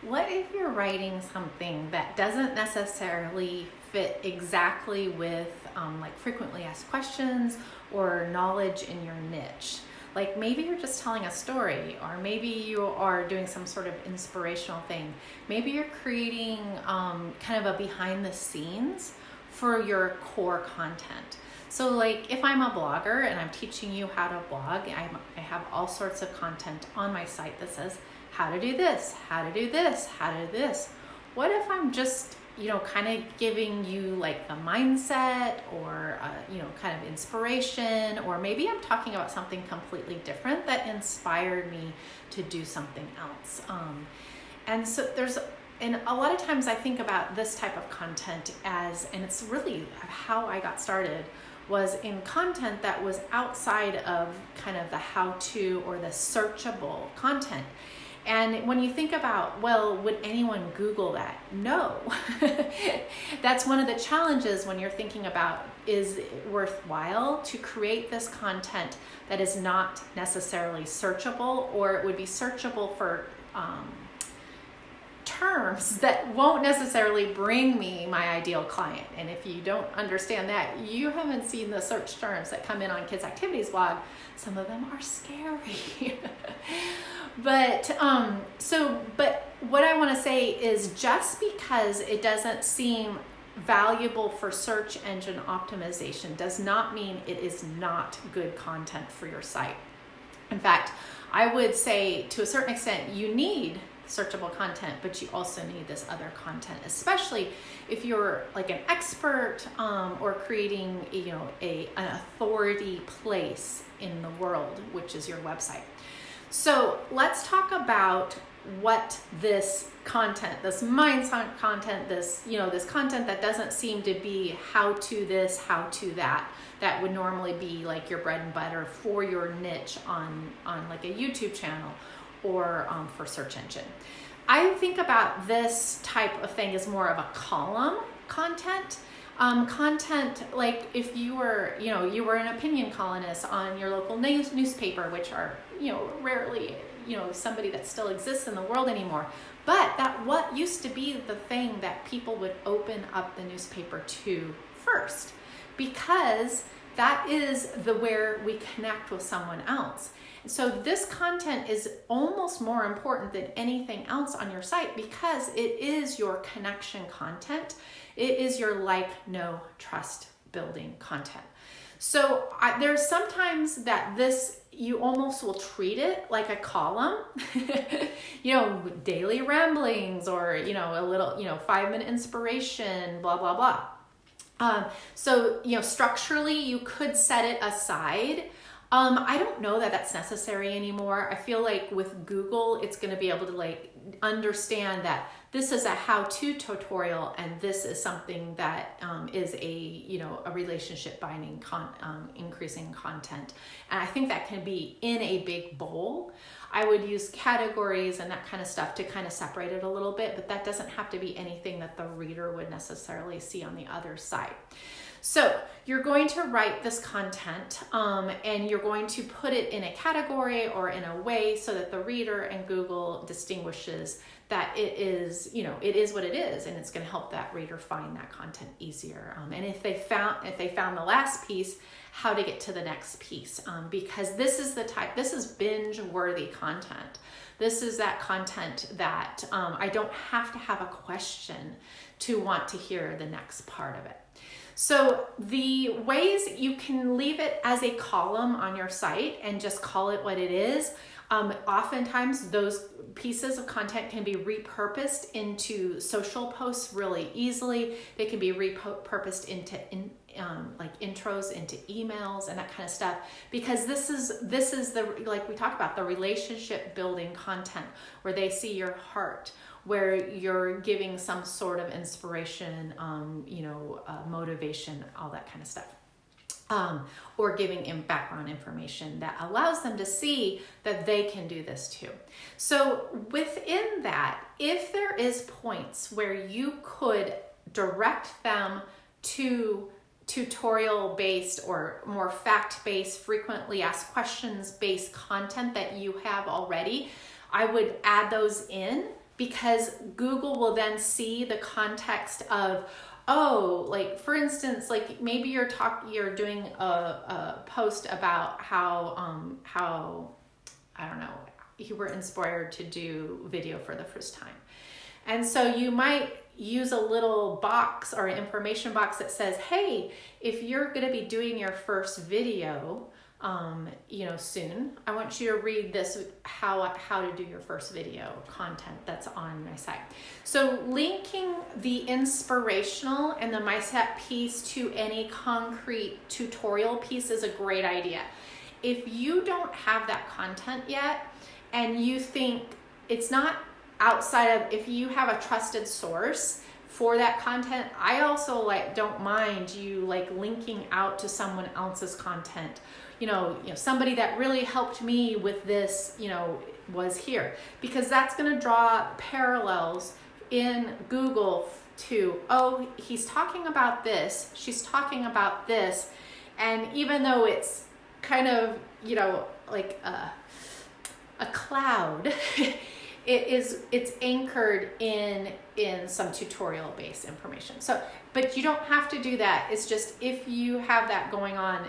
What if you're writing something that doesn't necessarily fit exactly with like frequently asked questions or knowledge in your niche? Like maybe you're just telling a story, or maybe you are doing some sort of inspirational thing. Maybe you're creating kind of a behind the scenes for your core content. So like if I'm a blogger and I'm teaching you how to blog, I have all sorts of content on my site that says how to do this, how to do this, how to do this. What if I'm just, kind of giving you like the mindset or, kind of inspiration, or maybe I'm talking about something completely different that inspired me to do something else. And so and a lot of times I think about this type of content and it's really how I got started, was in content that was outside of kind of the how-to or the searchable content. And when you think about, well, would anyone Google that? No. That's one of the challenges when you're thinking about, is it worthwhile to create this content that is not necessarily searchable, or it would be searchable for terms that won't necessarily bring me my ideal client. And if you don't understand that, you haven't seen the search terms that come in on Kids Activities blog. Some of them are scary. But what I want to say is, just because it doesn't seem valuable for search engine optimization does not mean it is not good content for your site. In fact, I would say to a certain extent you need searchable content, but you also need this other content, especially if you're like an expert or creating an authority place in the world, which is your website. So let's talk about what this content, this mindset content, this content that doesn't seem to be how to this, how to that would normally be like your bread and butter for your niche on like a YouTube channel or for search engine. I think about this type of thing as more of a column content. Content like if you were an opinion columnist on your local newspaper, which are rarely somebody that still exists in the world anymore, but that what used to be the thing that people would open up the newspaper to first, because that is where we connect with someone else. So this content is almost more important than anything else on your site, because it is your connection content. It is your like, know, trust building content. So there's sometimes that you almost will treat it like a column, daily ramblings, or, a little, 5-minute inspiration, blah, blah, blah. So structurally you could set it aside. I don't know that that's necessary anymore. I feel like with Google, it's going to be able to like understand that this is a how-to tutorial, and this is something that is a relationship binding increasing content. And I think that can be in a big bowl. I would use categories and that kind of stuff to kind of separate it a little bit, but that doesn't have to be anything that the reader would necessarily see on the other side. So you're going to write this content and you're going to put it in a category or in a way so that the reader and Google distinguishes that it is what it is, and it's going to help that reader find that content easier. And if they found the last piece, how to get to the next piece, because this is binge-worthy content. This is that content that I don't have to have a question to want to hear the next part of it. So the ways you can leave it as a column on your site and just call it what it is. Oftentimes those pieces of content can be repurposed into social posts really easily. They can be repurposed into like intros into emails and that kind of stuff, because this is the, like we talk about, the relationship building content where they see your heart, where you're giving some sort of inspiration, motivation, all that kind of stuff. Or giving background information that allows them to see that they can do this too. So within that, if there is points where you could direct them to tutorial-based or more fact-based, frequently asked questions-based content that you have already, I would add those in because Google will then see the context of, oh, like for instance, like maybe you're doing a post about how I don't know, you were inspired to do video for the first time. And so you might use a little box or an information box that says, hey, if you're going to be doing your first video, soon, I want you to read this, how to do your first video content that's on my site. So linking the inspirational and the mindset piece to any concrete tutorial piece is a great idea. If you don't have that content yet and you think it's not outside of, if you have a trusted source for that content, I also don't mind you linking out to someone else's content. Somebody that really helped me with this, was here, because that's going to draw parallels in Google to, oh, he's talking about this, she's talking about this. And even though it's kind of, like a cloud, it's anchored in some tutorial based information. So, but you don't have to do that. It's just, if you have that going on,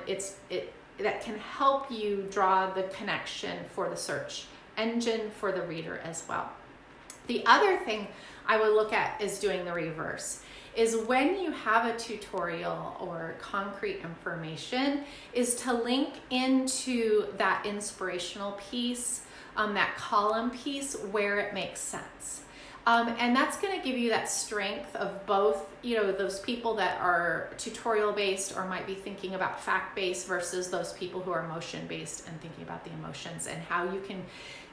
that can help you draw the connection for the search engine for the reader as well. The other thing I would look at is doing the reverse. Is when you have a tutorial or concrete information, is to link into that inspirational piece, that column piece where it makes sense. And that's going to give you that strength of both, those people that are tutorial based or might be thinking about fact based versus those people who are emotion based and thinking about the emotions, and how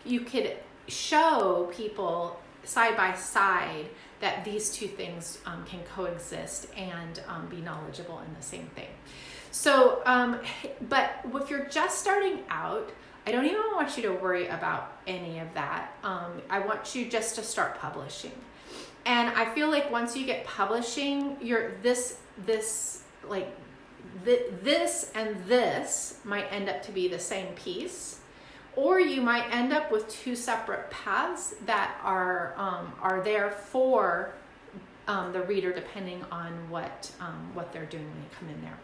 you could show people side by side that these two things can coexist and be knowledgeable in the same thing. So, but if you're just starting out, I don't even want you to worry about any of that. I want you just to start publishing. And I feel like once you get publishing, this and this might end up to be the same piece. Or you might end up with two separate paths that are there for the reader, depending on what they're doing when you come in there.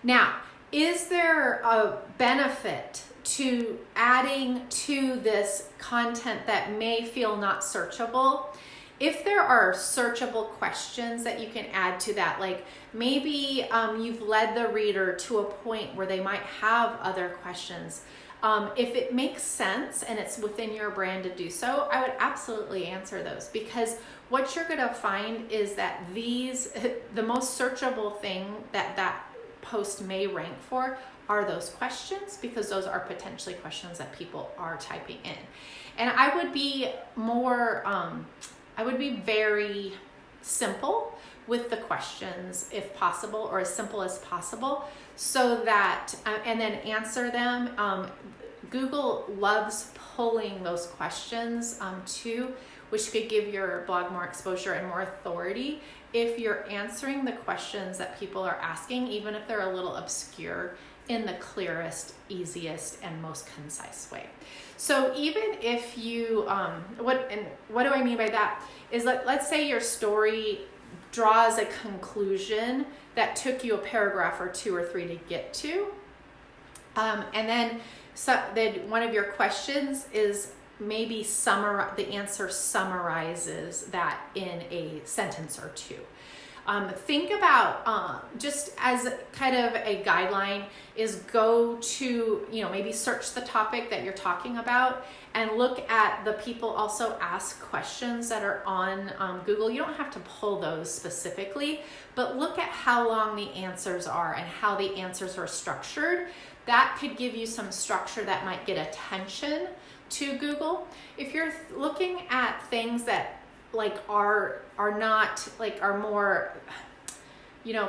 Now, is there a benefit to adding to this content that may feel not searchable? If there are searchable questions that you can add to that, like maybe you've led the reader to a point where they might have other questions. If it makes sense and it's within your brand to do so, I would absolutely answer those, because what you're going to find is that the most searchable thing that post may rank for are those questions, because those are potentially questions that people are typing in. And I would be very simple with the questions if possible, or as simple as possible, so that, and then answer them. Google loves pulling those questions too, which could give your blog more exposure and more authority if you're answering the questions that people are asking, even if they're a little obscure, in the clearest, easiest, and most concise way. So even if you, what do I mean by that? Is let's say your story draws a conclusion that took you a paragraph or two or three to get to, and then one of your questions is maybe the answer summarizes that in a sentence or two. Think about, just as kind of a guideline, is go to, maybe search the topic that you're talking about and look at the people also ask questions that are on Google. You don't have to pull those specifically, but look at how long the answers are and how the answers are structured. That could give you some structure that might get attention to Google. If you're looking at things that are more,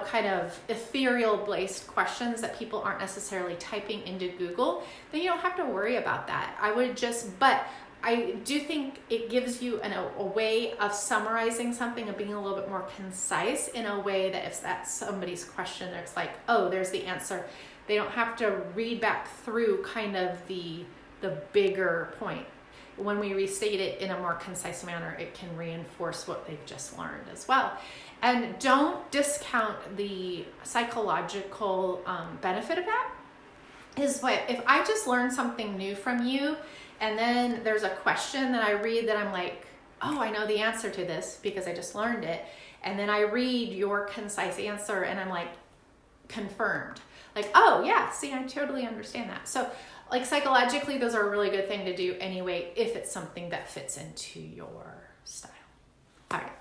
kind of ethereal based questions that people aren't necessarily typing into Google, then you don't have to worry about that. But I do think it gives you a way of summarizing something and being a little bit more concise, in a way that if that's somebody's question, it's like, oh, there's the answer. They don't have to read back through kind of the bigger point. when we restate it in a more concise manner, it can reinforce what they've just learned as well. And don't discount the psychological benefit of that. Is what, if I just learned something new from you, and then there's a question that I read that I'm like, oh, I know the answer to this because I just learned it. And then I read your concise answer and I'm like, confirmed. Like, oh yeah, see, I totally understand that. So like psychologically, those are a really good thing to do anyway, if it's something that fits into your style. All right.